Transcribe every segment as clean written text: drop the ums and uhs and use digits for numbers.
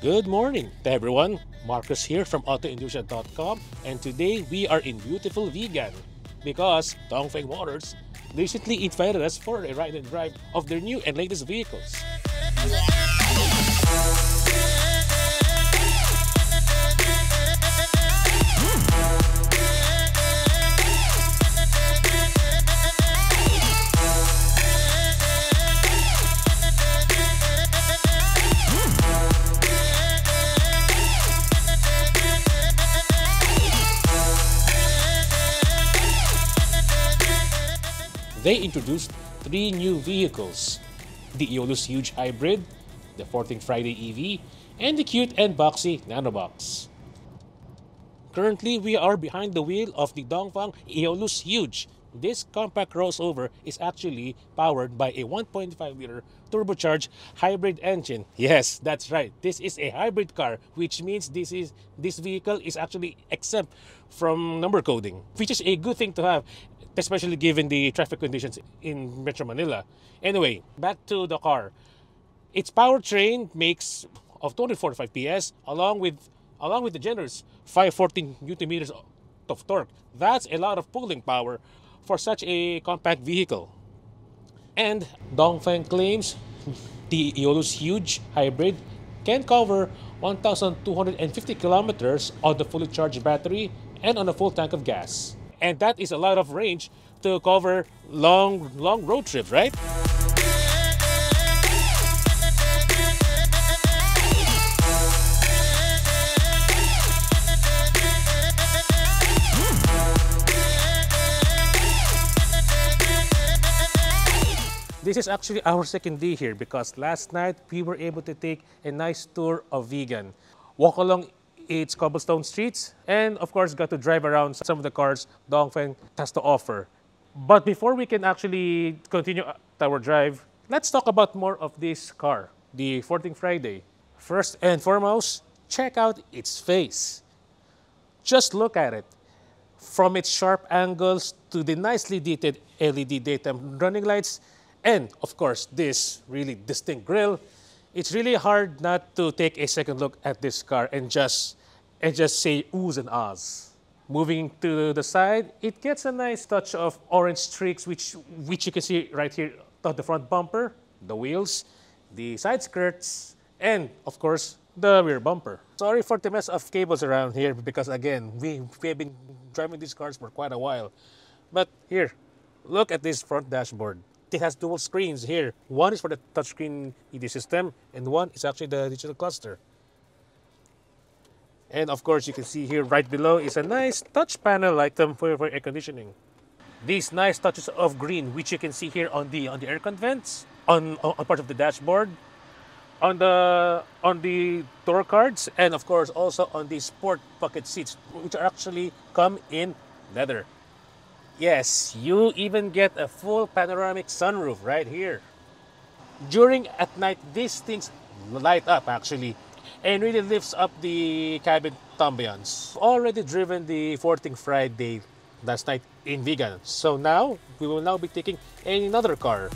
Good morning to everyone. Marcus here from AutoIndustriya.com, and today we are in beautiful Vigan because Dongfeng Motors recently invited us for a ride and drive of their new and latest vehicles. They introduced three new vehicles: the Aeolus Huge Hybrid, the 14th Friday EV, and the cute and boxy NanoBox. Currently, we are behind the wheel of the Dongfeng Aeolus Huge. This compact crossover is actually powered by a 1.5-liter turbocharged hybrid engine. Yes, that's right. This is a hybrid car, which means this vehicle is actually exempt from number coding, which is a good thing to have, especially given the traffic conditions in Metro Manila. Anyway, back to the car. Its powertrain makes of 245 PS along with the generous 514 Nm of torque. That's a lot of pulling power for such a compact vehicle. And Dongfeng claims the Aeolus Huge Hybrid can cover 1,250 kilometers on the fully charged battery and on a full tank of gas. And that is a lot of range to cover long road trips, right? This is actually our second day here because last night we were able to take a nice tour of Vigan, walk along its cobblestone streets, and of course got to drive around some of the cars Dongfeng has to offer. But before we can actually continue our drive, let's talk about more of this car, the 14th Friday. First and foremost, check out its face. Just look at it. From its sharp angles to the nicely detailed LED daytime running lights, and of course this really distinct grille, it's really hard not to take a second look at this car and just say oohs and ahs. Moving to the side, it gets a nice touch of orange streaks, which you can see right here on the front bumper, the wheels, the side skirts, and of course the rear bumper. Sorry for the mess of cables around here because again, we have been driving these cars for quite a while. But here, look at this front dashboard. It has dual screens here. One is for the touchscreen ED system, and one is actually the digital cluster. And of course, you can see here right below is a nice touch panel item for air conditioning. These nice touches of green, which you can see here on the air con vents, on part of the dashboard, on the door cards, and of course also on the sport bucket seats, which are actually come in leather. Yes, you even get a full panoramic sunroof right here. During at night, these things light up actually and really lifts up the cabin ambience. Already driven the 14th Friday last night in Vigan. So now, we will now be taking another car.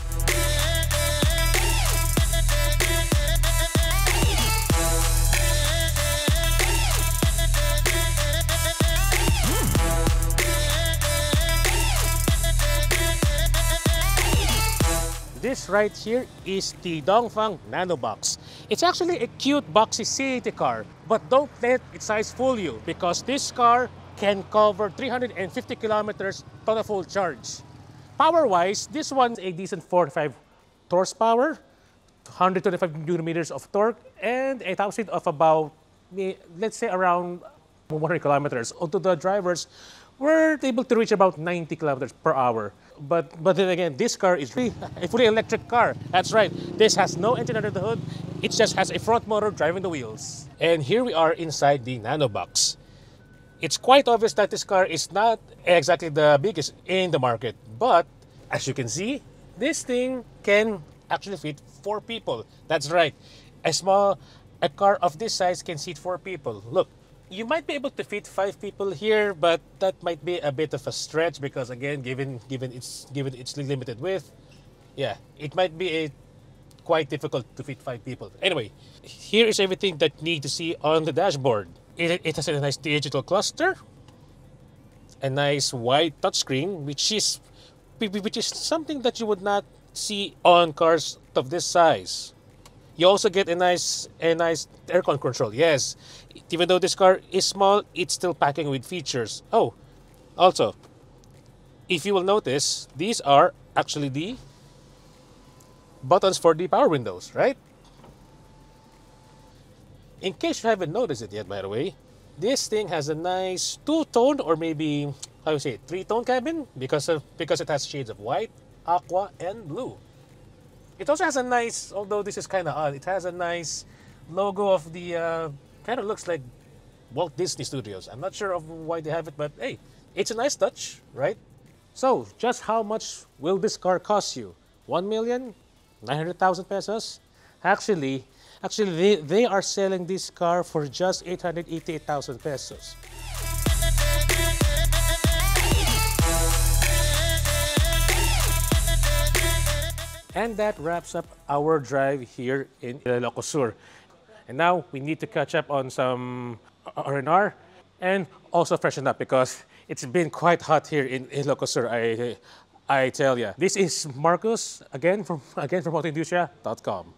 This right here is the Dongfeng NanoBox. It's actually a cute, boxy city car, but don't let its size fool you because this car can cover 350 kilometers on a full charge. Power-wise, this one's a decent 45 horsepower, 125 Nm of torque, and a top speed of about, let's say, around 100 kilometers. Although the drivers were able to reach about 90 kilometers per hour. But then again, this car is really a fully electric car. That's right. This has no engine under the hood. It just has a front motor driving the wheels. And here we are inside the NanoBox. It's quite obvious that this car is not exactly the biggest in the market. But as you can see, this thing can actually fit 4 people. That's right. A car of this size can seat 4 people. Look. You might be able to fit 5 people here, but that might be a bit of a stretch because again, given its limited width, yeah, it might be a quite difficult to fit 5 people. Anyway, here is everything that you need to see on the dashboard. It has a nice digital cluster, a nice wide touchscreen, which is something that you would not see on cars of this size. You also get a nice aircon control. Yes, even though this car is small, it's still packing with features. Oh, also, if you will notice, these are actually the buttons for the power windows, right? In case you haven't noticed it yet, by the way, this thing has a nice two-tone, or maybe, how you say it, three-tone cabin, because it has shades of white, aqua, and blue. It also has a nice, although this is kind of odd, it has a nice logo of the, kind of looks like Walt Disney Studios. I'm not sure of why they have it, but hey, it's a nice touch, right? So, just how much will this car cost you? 1,900,000 pesos? Actually, they are selling this car for just 888,000 pesos. And that wraps up our drive here in Ilocos Sur. And now we need to catch up on some R&R and also freshen up because it's been quite hot here in Ilocos Sur, I tell ya. This is Marcus again from AutoIndustriya.com.